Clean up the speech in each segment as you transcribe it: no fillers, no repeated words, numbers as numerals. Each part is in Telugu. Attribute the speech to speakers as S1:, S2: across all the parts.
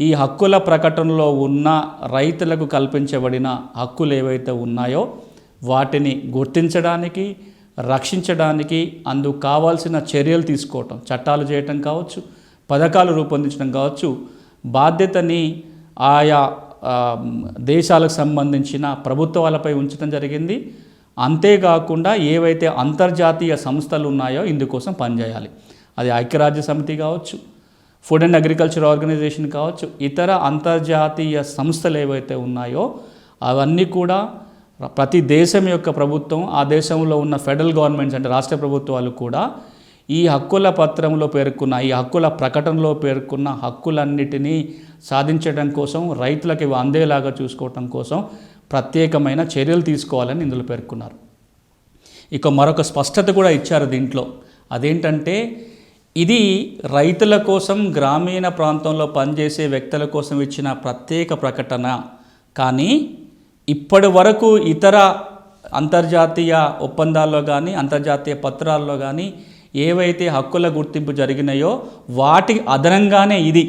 S1: ఈ హక్కుల ప్రకటనలో ఉన్న రైతులకు కల్పించబడిన హక్కులు ఏవైతే ఉన్నాయో వాటిని గుర్తించడానికి, రక్షించడానికి అందుకు కావాల్సిన చర్యలు తీసుకోవటం, చట్టాలు చేయటం కావచ్చు, పథకాలు రూపొందించడం కావచ్చు, బాధ్యతని ఆయా దేశాలకు సంబంధించిన ప్రభుత్వాలపై ఉంచడం జరిగింది. అంతేకాకుండా ఏవైతే అంతర్జాతీయ సంస్థలు ఉన్నాయో ఇందుకోసం పనిచేయాలి. అది ఐక్యరాజ్య సమితి కావచ్చు, ఫుడ్ అండ్ అగ్రికల్చర్ ఆర్గనైజేషన్ కావచ్చు, ఇతర అంతర్జాతీయ సంస్థలు ఏవైతే ఉన్నాయో అవన్నీ కూడా ప్రతి దేశం యొక్క ప్రభుత్వం, ఆ దేశంలో ఉన్న ఫెడరల్ గవర్నమెంట్స్ అంటే రాష్ట్ర ప్రభుత్వాలు కూడా ఈ హక్కుల పత్రంలో పేర్కొన్న, ఈ హక్కుల ప్రకటనలో పేర్కొన్న హక్కులన్నిటినీ సాధించడం కోసం, రైతులకు ఇవి అందేలాగా చూసుకోవటం కోసం ప్రత్యేకమైన చర్యలు తీసుకోవాలని ఇందులో పేర్కొన్నారు. ఇక మరొక స్పష్టత కూడా ఇచ్చారు దీంట్లో. అదేంటంటే ఇది రైతుల కోసం, గ్రామీణ ప్రాంతంలో పనిచేసే వ్యక్తుల కోసం ఇచ్చిన ప్రత్యేక ప్రకటన. కానీ ఇప్పటి వరకు ఇతర అంతర్జాతీయ ఒప్పందాల్లో కానీ, అంతర్జాతీయ పత్రాల్లో కానీ ఏవైతే హక్కుల గుర్తింపు జరిగినాయో వాటికి అదనంగానే ఇది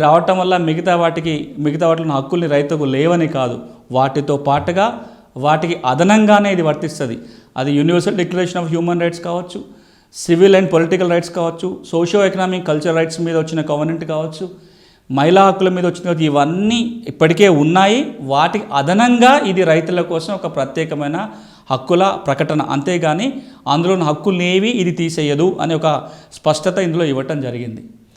S1: రావటం వల్ల మిగతా వాటిలో హక్కుల్ని రైతుకు లేవని కాదు, వాటితో పాటుగా వాటికి అదనంగానే ఇది వర్తిస్తుంది. అది universal declaration of human rights కావచ్చు, సివిల్ అండ్ పొలిటికల్ రైట్స్ కావచ్చు, సోషియో ఎకనామిక్ కల్చరల్ రైట్స్ మీద వచ్చిన కవెనెంట్ కావచ్చు, మహిళా హక్కుల మీద వచ్చిన, ఇవన్నీ ఇప్పటికే ఉన్నాయి. వాటికి అదనంగా ఇది రైతుల కోసం ఒక ప్రత్యేకమైన హక్కుల ప్రకటన, అంతేగాని అందులోని హక్కులు ఏవి ఇది తీసేయదు అనే ఒక స్పష్టత ఇందులో ఇవ్వటం జరిగింది.